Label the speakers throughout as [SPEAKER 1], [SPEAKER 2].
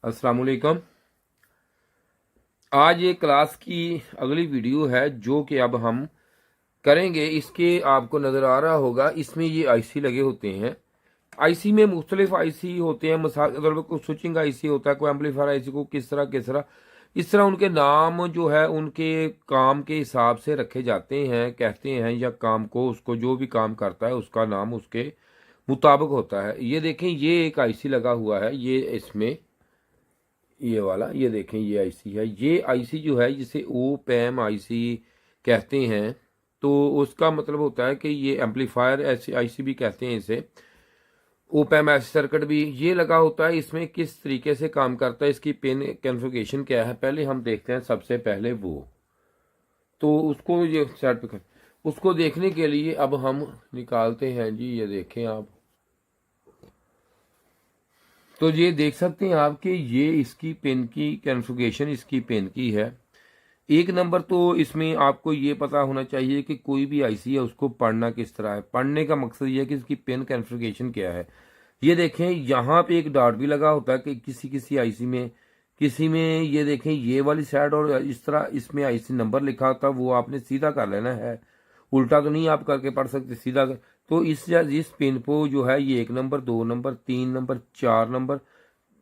[SPEAKER 1] अस्सलाम वालेकुम। आज ये क्लास की अगली वीडियो है जो कि अब हम करेंगे। इसके आपको नज़र आ रहा होगा, इसमें ये आईसी लगे होते हैं। आईसी में मुख्तलिफ आईसी होते हैं। मिसाल के तौर पर कोई स्विचिंग आईसी होता है, कोई एम्पलीफायर आईसी को किस तरह इस तरह उनके नाम जो है उनके काम के हिसाब से रखे जाते हैं, कहते हैं, या काम को उसको जो भी काम करता है उसका नाम उसके मुताबिक होता है। ये देखें, ये एक आईसी लगा हुआ है, ये इसमें ये वाला, ये देखें, ये आईसी है। ये आईसी जो है जिसे ओ पैम आईसी कहते हैं, तो उसका मतलब होता है कि ये एम्पलीफायर ऐसे आईसी भी कहते हैं इसे, ओ पैम ऐसे सर्किट भी ये लगा होता है। इसमें किस तरीके से काम करता है, इसकी पिन कॉन्फ़िगरेशन क्या है, पहले हम देखते हैं। सबसे पहले वो तो उसको ये सेट कर, उसको देखने के लिए अब हम निकालते हैं जी। ये देखें आप, तो ये देख सकते हैं आप कि ये इसकी पिन की कॉन्फ़िगरेशन इसकी पिन की है। एक नंबर तो इसमें आपको ये पता होना चाहिए कि कोई भी आईसी है उसको पढ़ना किस तरह है। पढ़ने का मकसद ये है कि इसकी पिन कॉन्फ़िगरेशन क्या है। ये देखें, यहाँ पे एक डॉट भी लगा होता है कि किसी किसी आईसी में, किसी में ये देखें ये वाली साइड, और इस तरह इसमें आईसी नंबर लिखा होता है, वो आपने सीधा कर लेना है, उल्टा तो नहीं आप करके पढ़ सकते, सीधा कर। तो इस पिन को जो है ये 1 नंबर, 2 नंबर, 3 नंबर, 4 नंबर,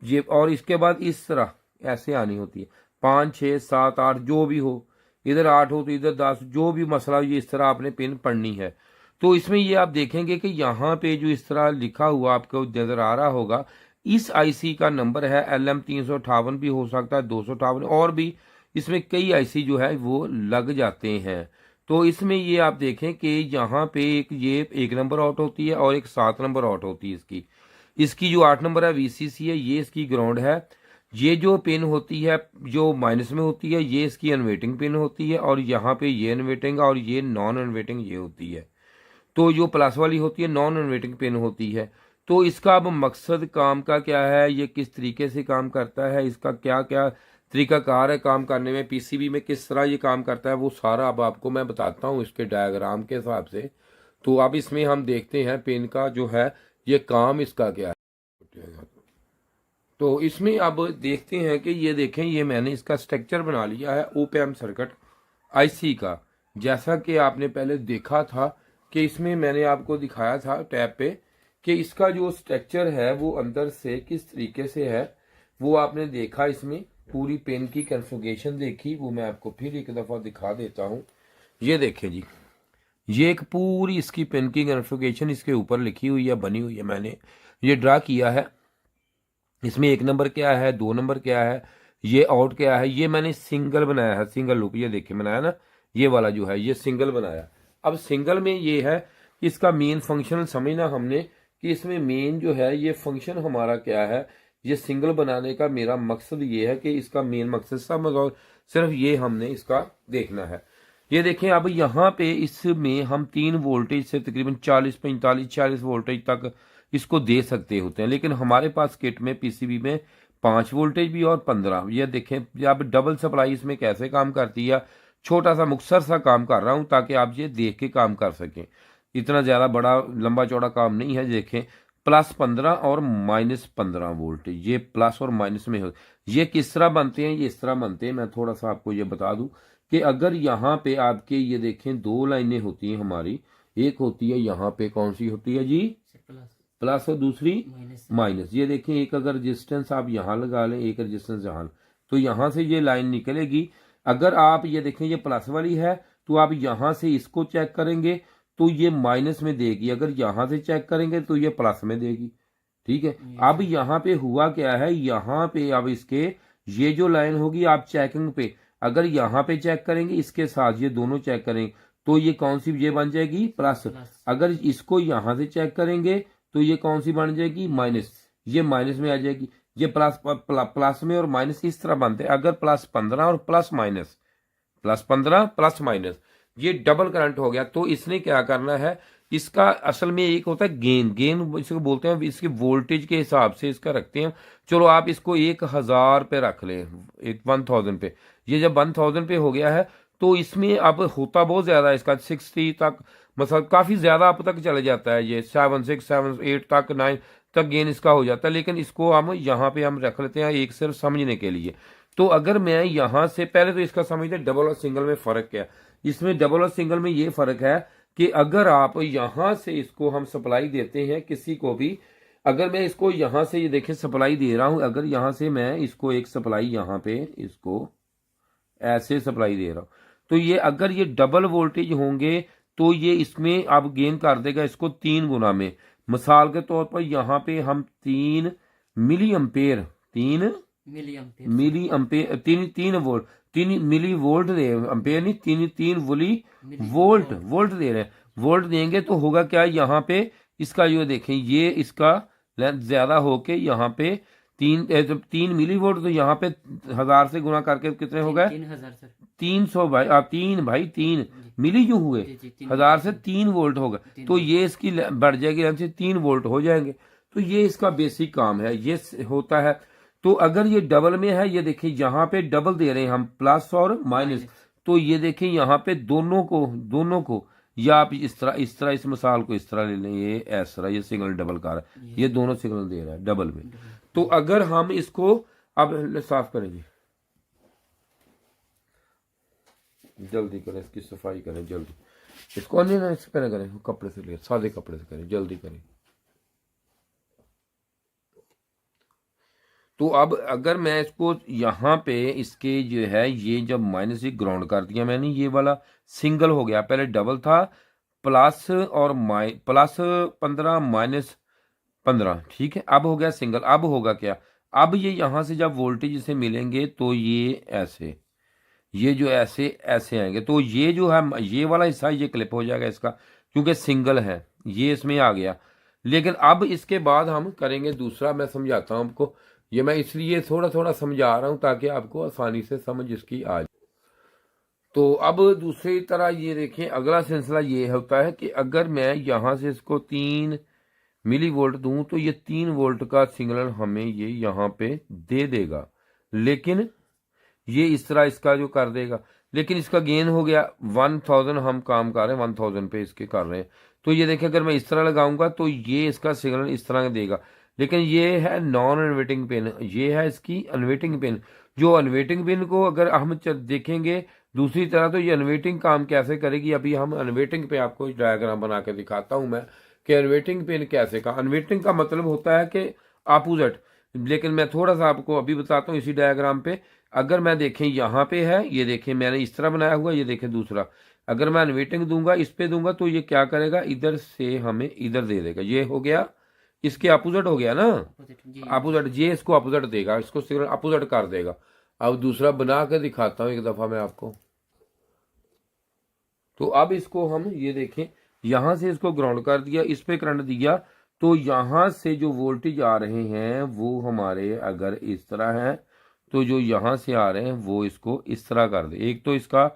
[SPEAKER 1] ये, और इसके बाद इस तरह ऐसे आनी होती है, 5, 6, 7, 8 जो भी हो, इधर 8 हो तो इधर 10, जो भी मसला, ये इस तरह आपने पिन पढ़नी है। तो इसमें ये आप देखेंगे कि यहाँ पे जो इस तरह लिखा हुआ आपको नजर आ रहा होगा, इस आईसी का नंबर है LM358, भी हो सकता है 258, और भी इसमें कई आईसी जो है वो लग जाते हैं। तो इसमें ये आप देखें कि यहाँ पे ये 1 नंबर आउट होती है और एक 7 नंबर आउट होती है। इसकी इसकी जो 8 नंबर है वीसीसी है, ये इसकी ग्राउंड है। ये जो पिन होती है जो माइनस में होती है, ये इसकी अनवेटिंग पिन होती है, और यहाँ पे ये अनवेटिंग और ये नॉन अनवेटिंग ये होती है। तो जो प्लस वाली होती है नॉन अनवेटिंग पिन होती है। तो इसका अब मकसद काम का क्या है, ये किस तरीके से काम करता है, इसका क्या क्या तरीकाकार है काम करने में, पीसीबी में किस तरह ये काम करता है, वो सारा अब आपको मैं बताता हूँ इसके डायग्राम के हिसाब से। तो अब इसमें हम देखते हैं पिन का जो है ये काम इसका क्या है। तो इसमें अब देखते हैं कि ये देखें, ये मैंने इसका स्ट्रक्चर बना लिया है ओपैम सर्किट आईसी का। जैसा कि आपने पहले देखा था कि इसमें मैंने आपको दिखाया था टैब पे कि इसका जो स्ट्रक्चर है वो अंदर से किस तरीके से है, वो आपने देखा। इसमें पूरी पेन की कॉन्फ़िगरेशन देखी, वो मैं आपको फिर एक दफ़ा दिखा देता हूँ। ये देखें जी, ये एक पूरी इसकी पेन की कॉन्फ़िगरेशन इसके ऊपर लिखी हुई है, बनी हुई है, मैंने ये ड्रा किया है। इसमें 1 नंबर क्या है, 2 नंबर क्या है, ये आउट क्या है, ये मैंने सिंगल बनाया है, सिंगल लूप। ये देखिए बनाया ना, ये वाला जो है ये सिंगल बनाया। अब सिंगल में ये है कि इसका मेन फंक्शनल समझना हमने कि इसमें मेन जो है ये फंक्शन हमारा क्या है। ये सिंगल बनाने का मेरा मकसद ये है कि इसका मेन मकसद सब सिर्फ ये हमने इसका देखना है। ये देखें, अब यहाँ पे इसमें हम 3 वोल्टेज से तकरीबन 40, 45, 40 वोल्टेज तक इसको दे सकते होते हैं, लेकिन हमारे पास किट में पीसीबी में 5 वोल्टेज भी और 15। ये देखें अब डबल सप्लाई इसमें कैसे काम करती है। छोटा सा मुख्तसर सा काम कर रहा हूं ताकि आप ये देख के काम कर सकें। इतना ज़्यादा बड़ा लंबा चौड़ा काम नहीं है। देखें, +15 और -15 वोल्टेज, ये प्लस और माइनस में हो। ये किस तरह बनते हैं, ये इस तरह बनते हैं। मैं थोड़ा सा आपको ये बता दूं कि अगर यहाँ पे आपके ये देखें 2 लाइनें होती हैं हमारी, एक होती है यहाँ पे, कौन सी होती है जी, प्लस, और दूसरी माइनस। ये देखें, एक अगर रेजिस्टेंस आप यहाँ लगा लें, एक रेजिस्टेंस यहाँ, तो यहाँ से ये लाइन निकलेगी। अगर आप ये देखें ये प्लस वाली है तो आप यहाँ से इसको चेक करेंगे तो ये माइनस में देगी, अगर यहाँ से चेक करेंगे तो ये प्लस में देगी। ठीक है, अब यहाँ पे हुआ क्या है, यहाँ पे अब इसके ये जो लाइन होगी आप चेकिंग पे, अगर यहाँ पे चेक करेंगे इसके साथ ये दोनों चेक करेंगे तो ये कौन सी ये बन जाएगी, प्लस। अगर इसको यहाँ से चेक करेंगे तो ये कौन सी बन जाएगी, माइनस। ये माइनस में आ जाएगी। ये प्लस में और माइनस इस तरह बनते हैं। अगर +15 और +- +15 +- ये डबल करंट हो गया, तो इसने क्या करना है, इसका असल में एक होता है गेन इसको बोलते हैं, इसके वोल्टेज के हिसाब से इसका रखते हैं। चलो आप इसको 1000 पे रख लें, 1000 पे। ये जब 1000 पे हो गया है तो इसमें अब होता बहुत ज्यादा, इसका 60 तक, मतलब काफी ज्यादा अब तक चले जाता है। ये 7, 6, 7, 8 तक, 9 तक गेन इसका हो जाता है, लेकिन इसको हम यहाँ पे हम रख लेते हैं एक सिर्फ समझने के लिए। तो अगर मैं यहाँ से पहले तो इसका समझते डबल और सिंगल में फर्क क्या है। इसमें डबल और सिंगल में ये फर्क है कि अगर आप यहां से इसको हम सप्लाई देते हैं किसी को भी, अगर मैं इसको यहां से ये देखें सप्लाई दे रहा हूं, अगर यहां से मैं इसको एक सप्लाई यहां पे इसको ऐसे सप्लाई दे रहा हूं, तो ये अगर ये डबल वोल्टेज होंगे तो ये इसमें अब गेन कर देगा इसको 3 गुना में। मिसाल के तौर पर यहां पे हम 3 मिली अम्पेयर 3 मिली अम्पेयर 3 वोल्ट 3 मिली वोल्ट दे अम्पेयर नहीं 3 वोल्ट दे रहे हैं। वोल्ट देंगे तो होगा क्या यहाँ पे इसका जो देखें ये इसका लेंथ ज्यादा होके यहाँ पे 3 मिली वोल्ट, तो यहाँ पे 1000 से गुना करके कितने हो गए 300 भाई 3 मिली क्यों हुए 1000 से 3 वोल्ट होगा, तो ये इसकी बढ़ जाएगी लेंथ से 3 वोल्ट हो जाएंगे। तो ये इसका बेसिक काम है, ये होता है। तो अगर ये डबल में है, ये देखिए यहाँ पे डबल दे रहे हैं हम प्लस और माइनस, तो ये देखिए यहाँ पे दोनों को या आप इस तरह इस मिसाल को इस तरह ले लें, ये इस तरह ये सिग्नल डबल कर रहा है, ये दोनों सिग्नल दे रहा है डबल में। तो अगर हम इसको अब साफ करेंगे, जल्दी करें इसकी सफाई करें जल्दी, इसको नहीं ना इससे पहले करें कपड़े से ले सादे कपड़े से करें जल्दी करें। तो अब अगर मैं इसको यहाँ पे इसके जो है ये जब माइनस से ग्राउंड कर दिया मैंने, ये वाला सिंगल हो गया, पहले डबल था प्लस और प्लस 15 माइनस 15, ठीक है, अब हो गया सिंगल। अब होगा क्या, अब ये यहाँ से जब वोल्टेज इसे मिलेंगे तो ये ऐसे ये जो ऐसे आएंगे, तो ये जो है ये वाला हिस्सा ये क्लिप हो जाएगा इसका, क्योंकि सिंगल है ये इसमें आ गया। लेकिन अब इसके बाद हम करेंगे दूसरा, मैं समझाता हूं आपको, ये मैं इसलिए थोड़ा थोड़ा समझा रहा हूं ताकि आपको आसानी से समझ इसकी आ जाए। तो अब दूसरी तरह ये देखें, अगला सिलसिला ये होता है कि अगर मैं यहां से इसको 3 मिली वोल्ट दूं तो ये 3 वोल्ट का सिग्नल हमें ये यहाँ पे दे देगा, लेकिन ये इस तरह इसका जो कर देगा, लेकिन इसका गेन हो गया 1000, हम काम कर रहे हैं 1000 पे इसके कर रहे हैं। तो ये देखिए अगर मैं इस तरह लगाऊंगा तो ये इसका सिग्नल इस तरह देगा, लेकिन ये है नॉन अनवेटिंग पिन, ये है इसकी अनवेटिंग पिन। जो अनवेटिंग पिन को अगर हम देखेंगे दूसरी तरह, तो ये अनवेटिंग काम कैसे करेगी, अभी हम अनवेटिंग पे आपको डायग्राम बना के दिखाता हूं मैं कि अनवेटिंग पिन कैसे का। अनवेटिंग का मतलब होता है कि अपोजिट, लेकिन मैं थोड़ा सा आपको अभी बताता हूँ इसी डायग्राम पे। अगर मैं देखें यहाँ पे है, ये देखें मैंने इस तरह बनाया हुआ, ये देखें दूसरा, अगर मैं अनवेटिंग दूंगा इस पे दूंगा तो ये क्या करेगा, इधर से हमें इधर दे देगा, ये हो गया इसके अपोजिट हो गया ना, अपोजिट, ये इसको अपोजिट देगा, इसको सिग्नल अपोजिट कर देगा। अब दूसरा बना के दिखाता हूँ एक दफा मैं आपको। तो अब इसको हम ये देखें, यहां से इसको ग्राउंड कर दिया, इस पे करंट दिया, तो यहां से जो वोल्टेज आ रहे हैं वो हमारे अगर इस तरह है, तो जो यहां से आ रहे हैं वो इसको इस तरह कर दे, एक तो इसका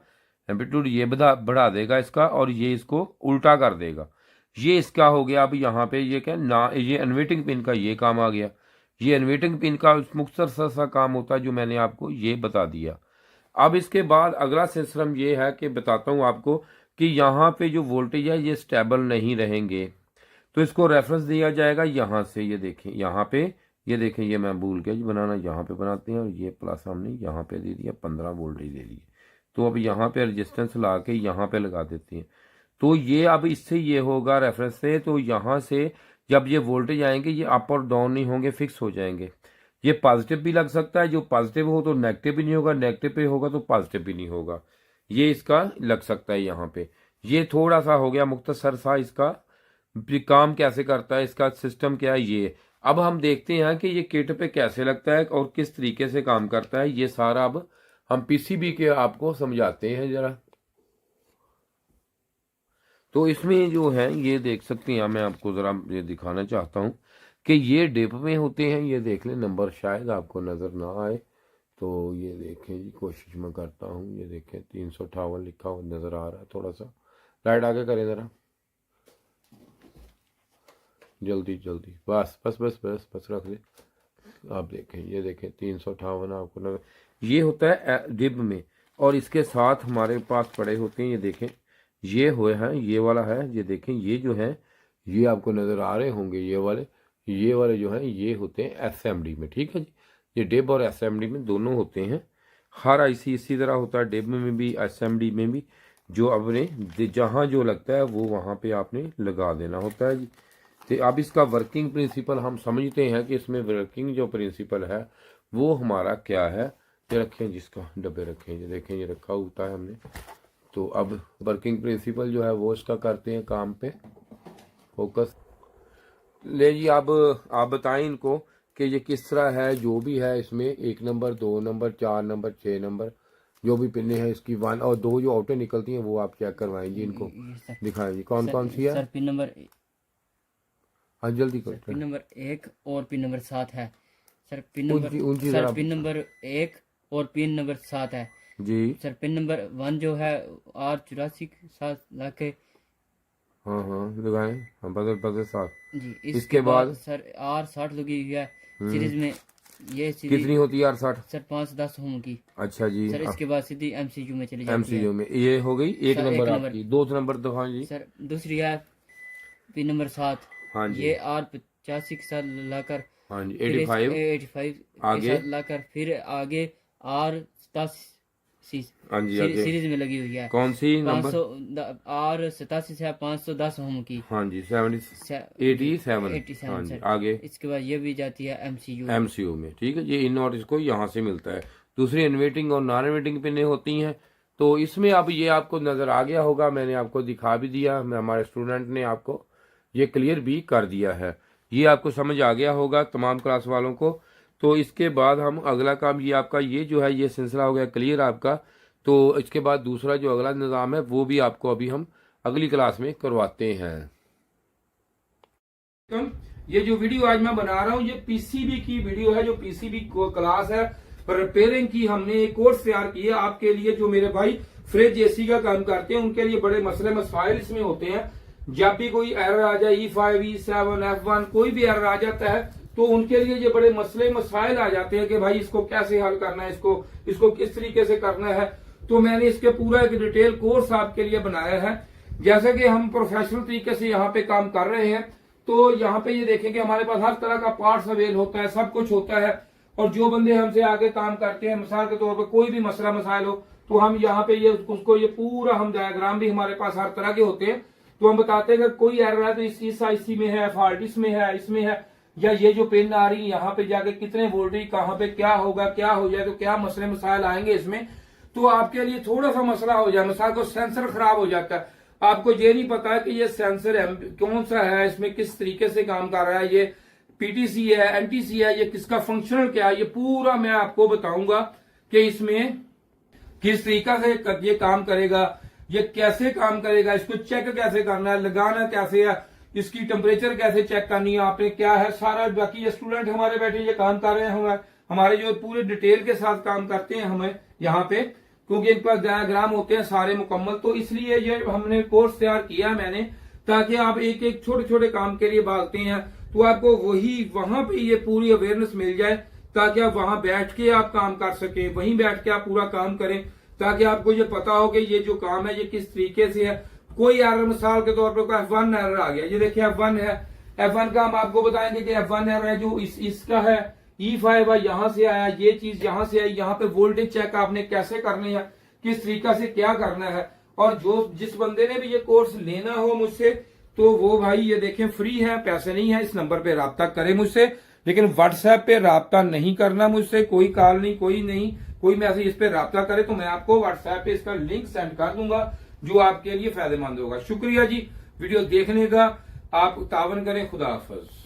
[SPEAKER 1] एम्पलीट्यूड ये बढ़ा देगा इसका, और ये इसको उल्टा कर देगा, ये इसका हो गया। अब यहाँ पे ये क्या ना, ये अनवेटिंग पिन का ये काम आ गया, ये अनवेटिंग पिन का मुख्तसर सा काम होता है जो मैंने आपको ये बता दिया। अब इसके बाद अगला सिस्टम ये है कि बताता हूँ आपको कि यहाँ पे जो वोल्टेज है ये स्टेबल नहीं रहेंगे, तो इसको रेफरेंस दिया जाएगा यहाँ से, ये देखें यहाँ पे, ये देखें ये मैं भूल गया बनाना, यहाँ पे बनाते हैं, और ये प्लस हमने यहाँ पे दे दिया 15 वोल्टेज दे दिए। तो अब यहाँ पे रेजिस्टेंस ला के यहाँ पे लगा देते हैं, तो ये अब इससे ये होगा रेफरेंस से, तो यहाँ से जब ये वोल्टेज आएंगे ये अप और डाउन नहीं होंगे, फिक्स हो जाएंगे। ये पॉजिटिव भी लग सकता है, जो पॉजिटिव हो तो नेगेटिव भी नहीं होगा, नेगेटिव पे होगा तो पॉजिटिव भी नहीं होगा, ये इसका लग सकता है यहाँ पे। ये थोड़ा सा हो गया मुख्तसर सा इसका काम कैसे करता है, इसका सिस्टम क्या है ये। अब हम देखते हैं कि ये किट पे कैसे लगता है और किस तरीके से काम करता है, ये सारा अब हम पीसीबी के आपको समझाते हैं जरा। तो इसमें जो है ये देख सकते हैं, मैं आपको जरा ये दिखाना चाहता हूँ कि ये डिप में होते हैं, ये देख लें नंबर शायद आपको नजर ना आए, तो ये देखें जी, कोशिश मैं करता हूँ, ये देखें 358 लिखा हुआ नजर आ रहा है, थोड़ा सा लाइट आगे करें जरा, जल्दी जल्दी, बस बस बस बस बस रख दे। आप देखें, ये देखें 358 आपको नजर, ये होता है डिप में, और इसके साथ हमारे पास पड़े होते हैं, ये देखें ये हुए हैं, ये वाला है, ये देखें ये जो है ये आपको नजर आ रहे होंगे, ये वाले ये वाले जो हैं ये होते हैं एसएमडी में, ठीक है जी। ये डिब और एसएमडी में दोनों होते हैं। हर आईसी इसी तरह होता है, डिब में भी एसएमडी में भी। जो अपने जहाँ जो लगता है वो वहाँ पे आपने लगा देना होता है जी। तो अब इसका वर्किंग प्रिंसिपल हम समझते हैं कि इसमें वर्किंग जो प्रिंसिपल है वो हमारा क्या है। ये रखें जिसका डब्बे रखें, ये देखें ये रखा होता है हमने। तो अब वर्किंग प्रिंसिपल जो है वो इसका करते हैं काम पे फोकस। ले जी अब आप बताएं इनको कि ये किस तरह है, जो भी है इसमें 1 नंबर 2 नंबर 4 नंबर 6 नंबर जो भी पिने हैं इसकी 1 और 2 जो आउटर निकलती हैं वो आप चेक करवाएंगे, इनको दिखाएं जी कौन कौन सी है।
[SPEAKER 2] सर पिन नंबर,
[SPEAKER 1] हाँ जल्दी करो।
[SPEAKER 2] पिन नंबर 1 और पिन नंबर 7 है sir. Pin number sir pin number 1 और पिन नंबर 7 है
[SPEAKER 1] जी
[SPEAKER 2] सर। पिन नंबर 1 जो है R84 7 लाके,
[SPEAKER 1] हाँ हाँ लगाएं, हाँ बदल 7
[SPEAKER 2] जी।
[SPEAKER 1] इसके बाद
[SPEAKER 2] सर R60 लगी हुई है सीरीज में। ये सीरीज
[SPEAKER 1] कितनी होती है R60
[SPEAKER 2] सर 5-10 होम की।
[SPEAKER 1] अच्छा जी।
[SPEAKER 2] सर इसके बाद सीधी MCU में चली जाती है।
[SPEAKER 1] MCU में ये हो गई 1
[SPEAKER 2] सर,
[SPEAKER 1] नंबर
[SPEAKER 2] एक नंबर।
[SPEAKER 1] आपकी। 2 नंबर दिखाएं जी
[SPEAKER 2] सर दूसरी है पिन नंबर 7।
[SPEAKER 1] हाँ जी।
[SPEAKER 2] ये R85 के साथ लाकर,
[SPEAKER 1] हाँ जी
[SPEAKER 2] फिर
[SPEAKER 1] 85
[SPEAKER 2] के साथ लाकर फिर आगे R87
[SPEAKER 1] हाँ जी आगे
[SPEAKER 2] सीरीज में लगी हुई है।
[SPEAKER 1] कौन सी नंबर?
[SPEAKER 2] R87 से 510 होम की।
[SPEAKER 1] हाँ जी 87 हाँ जी आगे।
[SPEAKER 2] इसके बाद ये भी जाती है MCU
[SPEAKER 1] में, ठीक है। ये इन और इसको यहाँ से मिलता है। दूसरी इन्वेटिंग और नॉन इन्वेटिंग पिनें होती हैं। तो इसमें अब ये आपको नजर आ गया होगा, मैंने आपको दिखा भी दिया, हमारे स्टूडेंट ने आपको ये क्लियर भी कर दिया है। ये आपको समझ आ गया होगा तमाम क्लास वालों को। तो इसके बाद हम अगला काम, ये आपका ये जो है ये सिलसिला हो गया क्लियर आपका। तो इसके बाद दूसरा जो अगला निज़ाम है वो भी आपको अभी हम अगली क्लास में करवाते हैं। ये जो वीडियो आज मैं बना रहा हूँ ये पीसीबी की वीडियो है, जो पीसीबी क्लास है रिपेयरिंग की। हमने एक कोर्स तैयार किया आपके लिए। जो मेरे भाई फ्रिज एसी का काम करते हैं उनके लिए बड़े मसले मसाइल इसमें होते हैं। जब भी कोई एरर आ जाए E5 E7 F1 कोई भी एरर आ जाता है तो उनके लिए ये बड़े मसले मसाइल आ जाते हैं कि भाई इसको कैसे हल करना है, इसको किस तरीके से करना है। तो मैंने इसके पूरा एक डिटेल कोर्स आपके लिए बनाया है। जैसे कि हम प्रोफेशनल तरीके से यहाँ पे काम कर रहे हैं तो यहाँ पे ये देखेंगे हमारे पास हर तरह का पार्ट्स अवेल होता है, सब कुछ होता है। और जो बंदे हमसे आगे काम करते हैं, मिसाल के तौर पर कोई भी मसला मसाइल हो तो हम यहाँ पे ये उसको ये पूरा हम डायग्राम भी हमारे पास हर तरह के होते हैं। तो हम बताते हैं कि कोई एरर है तो इस आईसी में है, फॉल्ट इसमें है, इसमें है, या ये जो पिन आ रही है यहाँ पे जाके कितने वोल्टेज कहाँ पे क्या होगा, क्या हो जाए तो क्या मसले मसाइल आएंगे इसमें। तो आपके लिए थोड़ा सा मसला हो जाए, मिसाल को सेंसर खराब हो जाता है, आपको ये नहीं पता है कि ये सेंसर कौन सा है, इसमें किस तरीके से काम कर रहा है, ये पीटीसी है एनटीसी है, ये किसका फंक्शनल क्या है, ये पूरा मैं आपको बताऊंगा कि इसमें किस तरीका से ये काम करेगा, ये कैसे काम करेगा, इसको चेक कैसे करना है, लगाना कैसे है, इसकी टेम्परेचर कैसे चेक करनी है आपने, क्या है सारा। बाकी ये स्टूडेंट हमारे बैठे ये काम कर रहे हैं, हमारे जो पूरे डिटेल के साथ काम करते हैं हमें यहाँ पे, क्योंकि इनके पास डायग्राम होते हैं सारे मुकम्मल। तो इसलिए ये हमने कोर्स तैयार किया मैंने, ताकि आप एक एक छोटे छोटे काम के लिए भागते हैं तो आपको वहां पे ये पूरी अवेयरनेस मिल जाए, ताकि आप वहां बैठ के आप काम कर सके, वहीं बैठ के आप पूरा काम करें, ताकि आपको ये पता हो कि ये जो काम है ये किस तरीके से है। कोई एरर मिसाल के तौर पर F1 एरर आ गया, ये देखिए F1 है, F1 का हम आपको बताएंगे कि F1 एरर है जो इसका है, E5 है यहाँ से आया, ये चीज यहाँ से आई, यहाँ पे वोल्टेज चेक आपने कैसे करनी है, किस तरीका से क्या करना है। और जिस बंदे ने भी ये कोर्स लेना हो मुझसे तो वो भाई ये देखें फ्री है, पैसे नहीं है, इस नंबर पे राब्ता करें मुझसे। लेकिन व्हाट्सएप पे राब्ता नहीं करना मुझसे, कोई कॉल नहीं, कोई मैसेज इस पे राब्ता करे तो मैं आपको व्हाट्सएप पे इसका लिंक सेंड कर दूंगा जो आपके लिए फायदेमंद होगा। शुक्रिया जी वीडियो देखने का, आप तावन करें। खुदा हाफिज।